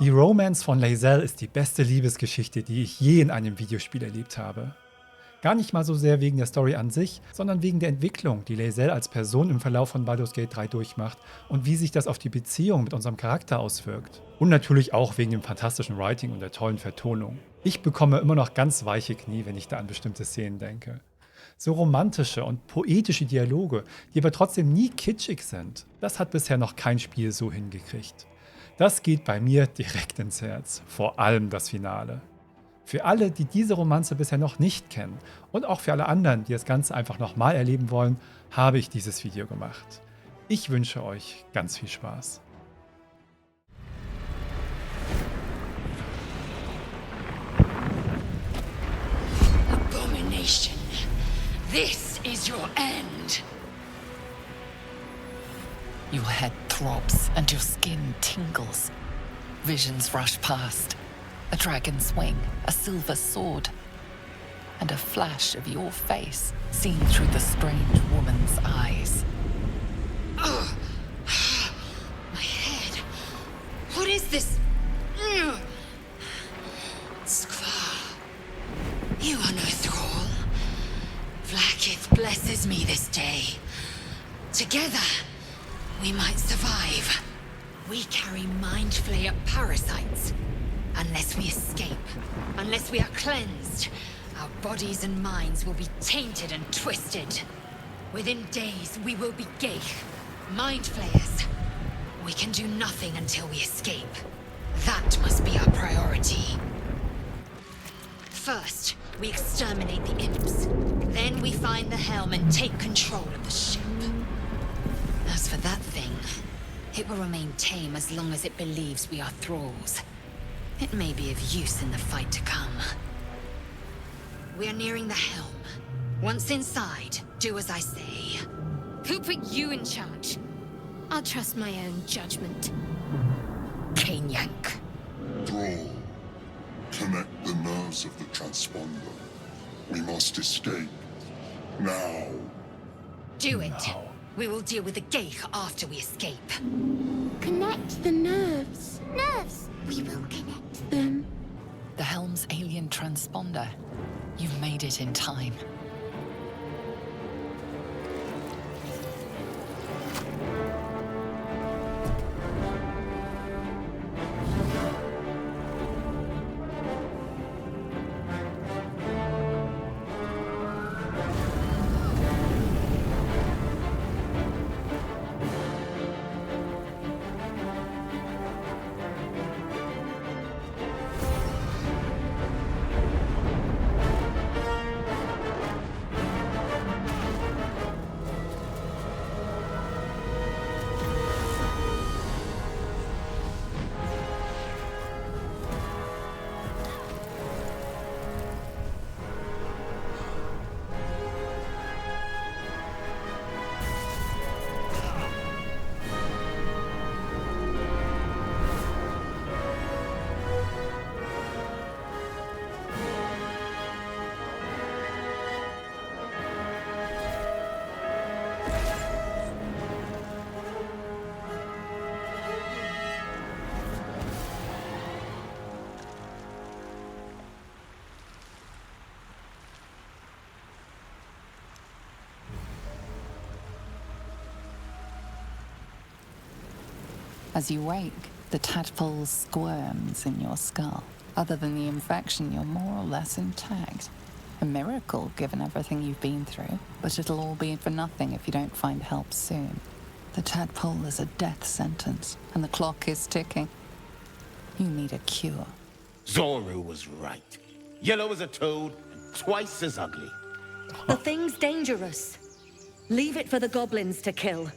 Die Romance von Lae'zel ist die beste Liebesgeschichte, die ich je in einem Videospiel erlebt habe. Gar nicht mal so sehr wegen der Story an sich, sondern wegen der Entwicklung, die Lae'zel als Person im Verlauf von Baldurs Gate 3 durchmacht und wie sich das auf die Beziehung mit unserem Charakter auswirkt. Und natürlich auch wegen dem fantastischen Writing und der tollen Vertonung. Ich bekomme immer noch ganz weiche Knie, wenn ich da an bestimmte Szenen denke. So romantische und poetische Dialoge, die aber trotzdem nie kitschig sind, das hat bisher noch kein Spiel so hingekriegt. Das geht bei mir direkt ins Herz, vor allem das Finale. Für alle, die diese Romanze bisher noch nicht kennen und auch für alle anderen, die das Ganze einfach nochmal erleben wollen, habe ich dieses Video gemacht. Ich wünsche euch ganz viel Spaß. Abomination, this is your end. Your head throbs and your skin tingles. Visions rush past. A dragon's wing, a silver sword, and a flash of your face seen through the strange woman's eyes. Ugh. My head. What is this? Skvar, you are no thrall. Vlaakith blesses me this day. Together, we might survive. We carry mind flayer parasites. Unless we escape, unless we are cleansed, our bodies and minds will be tainted and twisted. Within days, we will be Geich, mind flayers. We can do nothing until we escape. That must be our priority. First, we exterminate the imps. Then we find the helm and take control of the ship. As for that thing, it will remain tame as long as it believes we are thralls. It may be of use in the fight to come. We are nearing the helm. Once inside, do as I say. Who put you in charge? I'll trust my own judgment. Kanyank. Thrall, connect the nerves of the transponder. We must escape. Now. Do it. We will deal with the Geich after we escape. Connect the nerves. Nerves! We will connect them. The helm's alien transponder. You've made it in time. As you wake, the tadpole squirms in your skull. Other than the infection, you're more or less intact. A miracle, given everything you've been through, but it'll all be for nothing if you don't find help soon. The tadpole is a death sentence, and the clock is ticking. You need a cure. Zoru was right. Yellow as a toad, and twice as ugly. The thing's dangerous. Leave it for the goblins to kill.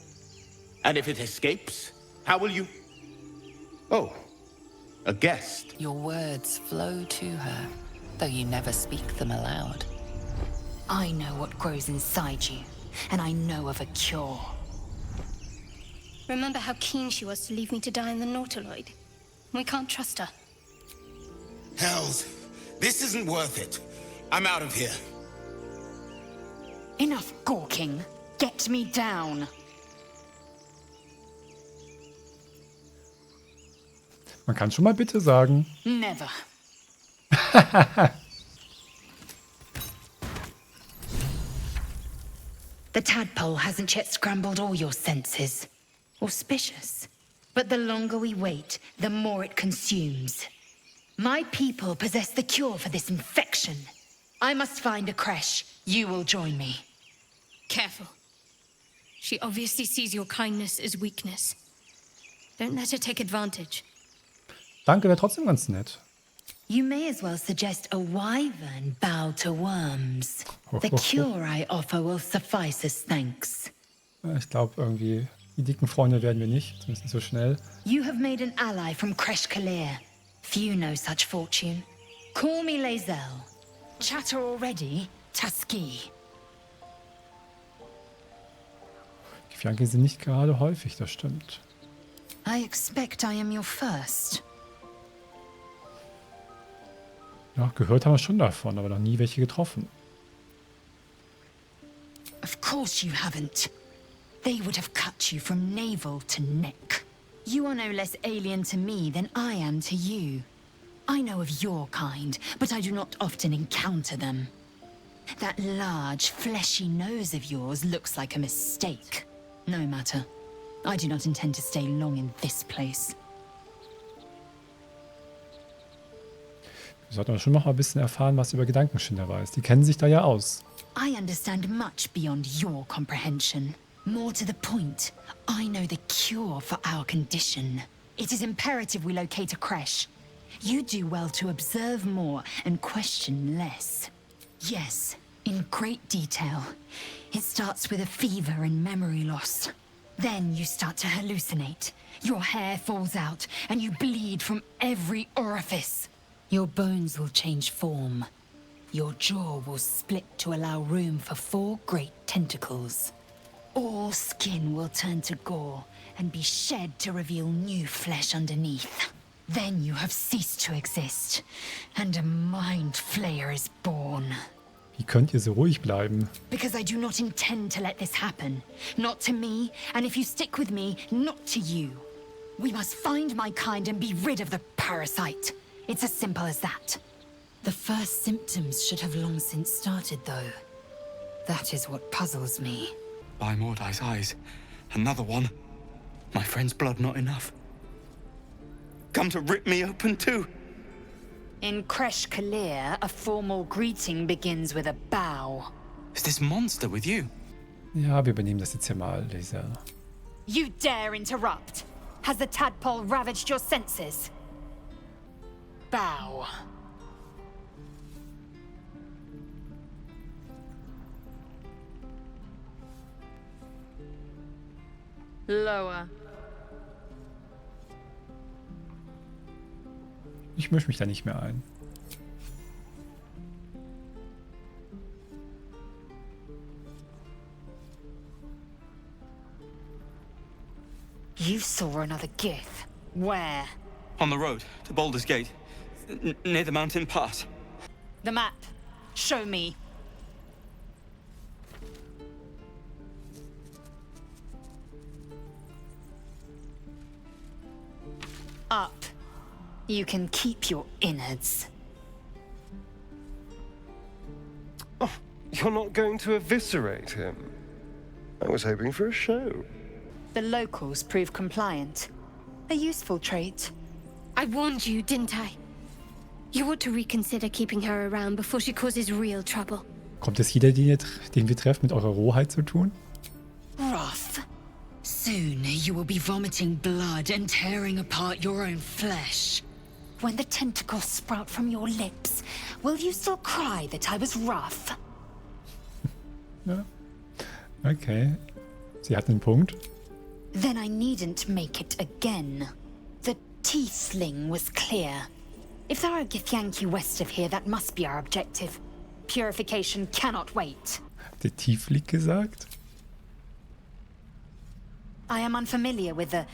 And if it escapes, how will you... Oh, a guest. Your words flow to her, though you never speak them aloud. I know what grows inside you, and I know of a cure. Remember how keen she was to leave me to die in the Nautiloid? We can't trust her. Hells, this isn't worth it. I'm out of here. Enough gawking. Get me down. Man kann schon mal bitte sagen. Never. The tadpole hasn't yet scrambled all your senses. Auspicious. But the longer we wait, the more it consumes. My people possess the cure for this infection. I must find a creche. You will join me. Careful. She obviously sees your kindness as weakness. Don't let her take advantage. Danke, wäre trotzdem ganz nett. You may as well suggest a wyvern bow to worms. The cure I offer will suffice as thanks. Ich glaube irgendwie, die dicken Freunde werden wir nicht, zumindest nicht so schnell. You have made an ally from Kresh Kalir. Few know such fortune. Call me Lae'zel. Chatter already, Tuski. Die Flanken sind nicht gerade häufig, das stimmt. I expect I am your first. Ja, gehört haben wir schon davon, aber noch nie welche getroffen. Of course you haven't. They would have cut you from navel to neck. You are no less alien to me than I am to you. I know of your kind, but I do not often encounter them. That large, fleshy nose of yours looks like a mistake. No matter. I do not intend to stay long in this place. Wir sollten schon noch mal ein bisschen erfahren, was über Gedankenschinder weiß. Die kennen sich da ja aus. I understand much beyond your comprehension. More to the point, I know the cure for our condition. It is imperative we locate a creche. You do well to observe more and question less. Yes, in great detail. It starts with a fever and memory loss. Then you start to hallucinate. Your hair falls out and you bleed from every orifice. Your bones will change form. Your jaw will split to allow room for 4 great tentacles. All skin will turn to gore and be shed to reveal new flesh underneath. Then you have ceased to exist, and a mind flayer is born. Wie könnt ihr so ruhig bleiben? Because I do not intend to let this happen. Not to me, and if you stick with me, not to you. We must find my kind and be rid of the parasite. It's as simple as that. The first symptoms should have long since started, though. That is what puzzles me. By Mordai's eyes, another one. My friend's blood not enough. Come to rip me open too. In Kresh Kalir, a formal greeting begins with a bow. Is this monster with you? Ja, wir übernehmen das jetzt hier mal, Lae'zel. You dare interrupt! Has the tadpole ravaged your senses? Bow. Lower. Ich mische mich da nicht mehr ein. You saw another gith. Where? On the road to Baldurs Gate, near the mountain pass. The map. Show me. Up. You can keep your innards. Oh, you're not going to eviscerate him? I was hoping for a show. The locals prove compliant. A useful trait. I warned you, didn't I? You ought to reconsider keeping her around before she causes real trouble. Kommt es jeder, den wir treffen, mit eurer Rohheit zu tun? Rough. Soon you will be vomiting blood and tearing apart your own flesh. When the tentacles sprout from your lips, will you still cry that I was rough? Ja. Okay. Sie hat einen Punkt. Then I needn't make it again. The tiefling was clear. If there are Githyanki west of here, that must be our objective. Purification cannot wait. Hat der Tiefling gesagt? I am unfamiliar with the...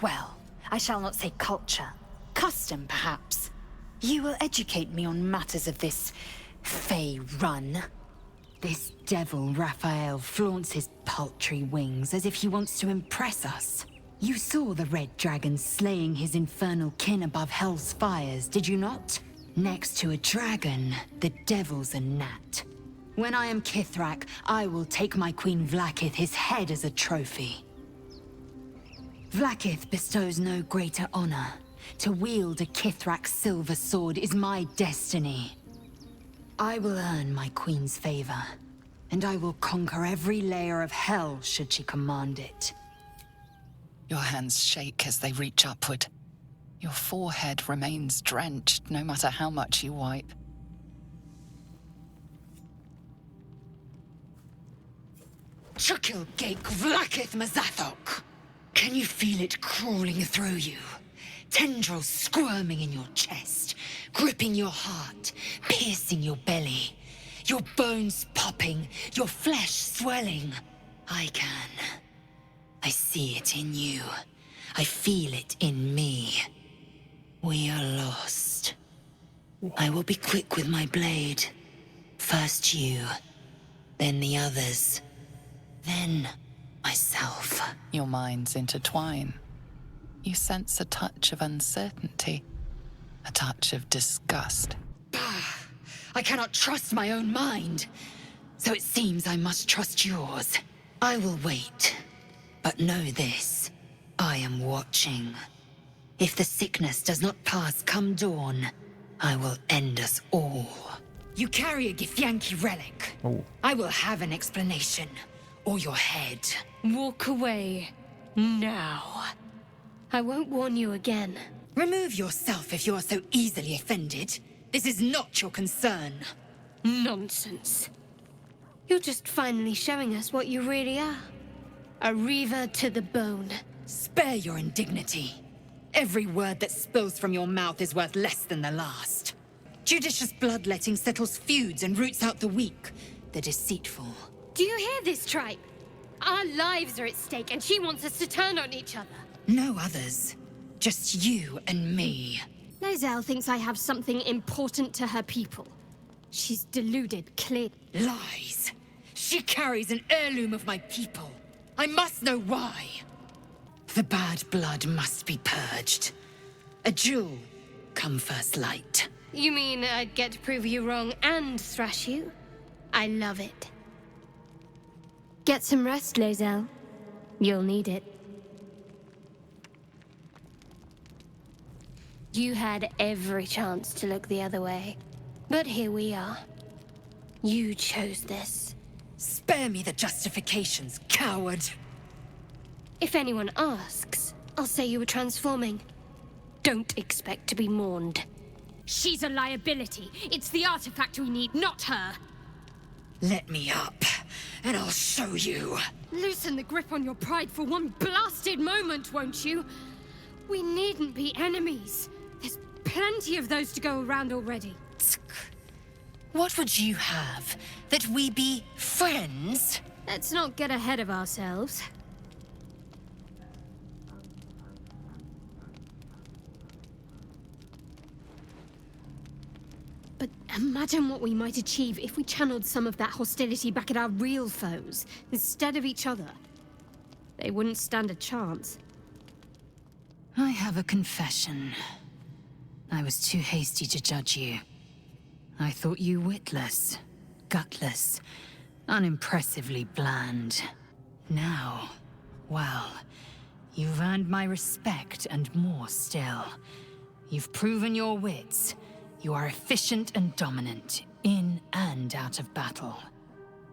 well, I shall not say culture. Custom, perhaps. You will educate me on matters of this... Fey run. This devil Raphael flaunts his paltry wings as if he wants to impress us. You saw the red dragon slaying his infernal kin above hell's fires, did you not? Next to a dragon, the devil's a gnat. When I am Kithrak, I will take my Queen Vlaakith his head as a trophy. Vlaakith bestows no greater honor. To wield a Kithrak silver sword is my destiny. I will earn my queen's favor, and I will conquer every layer of hell should she command it. Your hands shake as they reach upward. Your forehead remains drenched no matter how much you wipe. Chukil Gate Vlaakith Mazathok! Can you feel it crawling through you? Tendrils squirming in your chest, gripping your heart, piercing your belly. Your bones popping, your flesh swelling. I can. I see it in you. I feel it in me. We are lost. I will be quick with my blade. First you, then the others, then myself. Your minds intertwine. You sense a touch of uncertainty, a touch of disgust. I cannot trust my own mind, so it seems I must trust yours. I will wait, but know this, I am watching. If the sickness does not pass come dawn, I will end us all. You carry a Githyanki relic. Oh. I will have an explanation, or your head. Walk away, now. I won't warn you again. Remove yourself if you are so easily offended. This is not your concern. Nonsense. You're just finally showing us what you really are. A reaver to the bone. Spare your indignity. Every word that spills from your mouth is worth less than the last. Judicious bloodletting settles feuds and roots out the weak, the deceitful. Do you hear this, tribe? Our lives are at stake, and she wants us to turn on each other. No others. Just you and me. Lae'zel thinks I have something important to her people. She's deluded, clearly. Lies. She carries an heirloom of my people. I must know why. The bad blood must be purged. A jewel, come first light. You mean I'd get to prove you wrong and thrash you? I love it. Get some rest, Lae'zel. You'll need it. You had every chance to look the other way. But here we are. You chose this. Spare me the justifications, coward! If anyone asks, I'll say you were transforming. Don't expect to be mourned. She's a liability. It's the artifact we need, not her. Let me up, and I'll show you. Loosen the grip on your pride for one blasted moment, won't you? We needn't be enemies. There's plenty of those to go around already. What would you have? That we be friends? Let's not get ahead of ourselves. But imagine what we might achieve if we channeled some of that hostility back at our real foes, instead of each other. They wouldn't stand a chance. I have a confession. I was too hasty to judge you. I thought you witless, gutless, unimpressively bland. Now, well, you've earned my respect and more still. You've proven your wits. You are efficient and dominant, in and out of battle.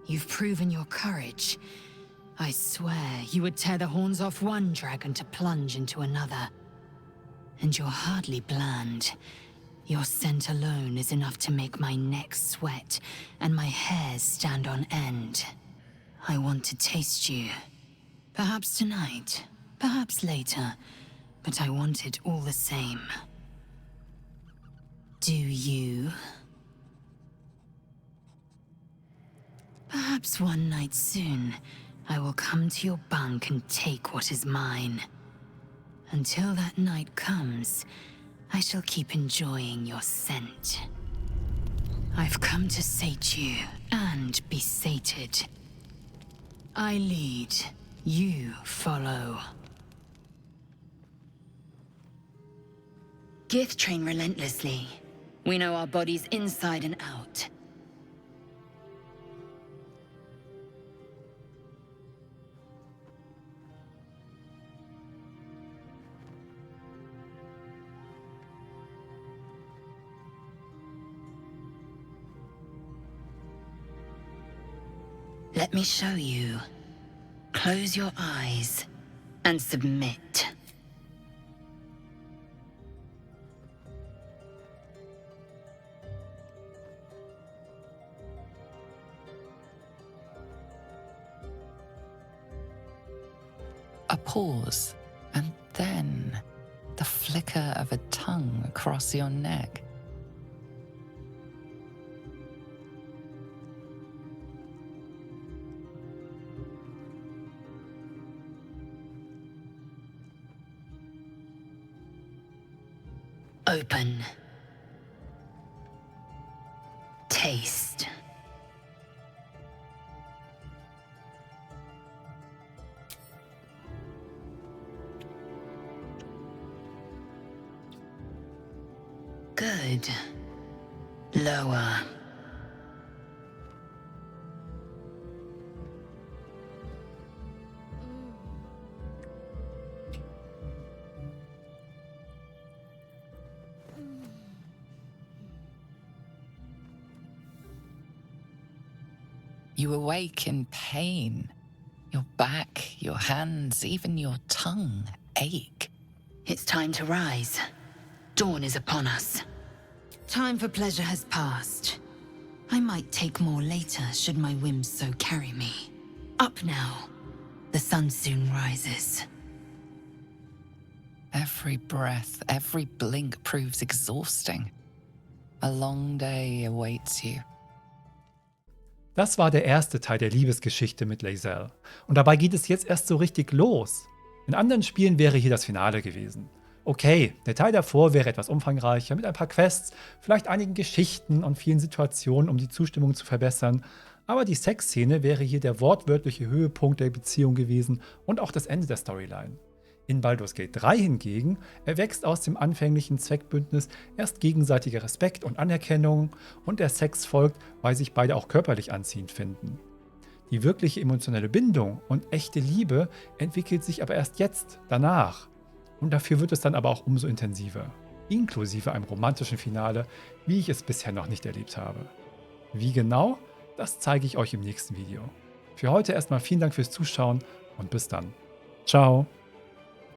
You've proven your courage. I swear you would tear the horns off one dragon to plunge into another. And you're hardly bland. Your scent alone is enough to make my neck sweat and my hairs stand on end. I want to taste you. Perhaps tonight, perhaps later, but I want it all the same. Do you? Perhaps one night soon, I will come to your bunk and take what is mine. Until that night comes, I shall keep enjoying your scent. I've come to sate you and be sated. I lead, you follow. Gith train relentlessly. We know our bodies inside and out. Let me show you. Close your eyes and submit. A pause, and then the flicker of a tongue across your neck. Open. Taste. Good. Lower. You awake in pain. Your back, your hands, even your tongue ache. It's time to rise. Dawn is upon us. Time for pleasure has passed. I might take more later, should my whims so carry me. Up now. The sun soon rises. Every breath, every blink proves exhausting. A long day awaits you. Das war der erste Teil der Liebesgeschichte mit Lae'zel. Und dabei geht es jetzt erst so richtig los. In anderen Spielen wäre hier das Finale gewesen. Okay, der Teil davor wäre etwas umfangreicher, mit ein paar Quests, vielleicht einigen Geschichten und vielen Situationen, um die Zustimmung zu verbessern. Aber die Sexszene wäre hier der wortwörtliche Höhepunkt der Beziehung gewesen und auch das Ende der Storyline. In Baldurs Gate 3 hingegen erwächst aus dem anfänglichen Zweckbündnis erst gegenseitiger Respekt und Anerkennung und der Sex folgt, weil sich beide auch körperlich anziehend finden. Die wirkliche emotionale Bindung und echte Liebe entwickelt sich aber erst jetzt, danach. Und dafür wird es dann aber auch umso intensiver, inklusive einem romantischen Finale, wie ich es bisher noch nicht erlebt habe. Wie genau, das zeige ich euch im nächsten Video. Für heute erstmal vielen Dank fürs Zuschauen und bis dann. Ciao!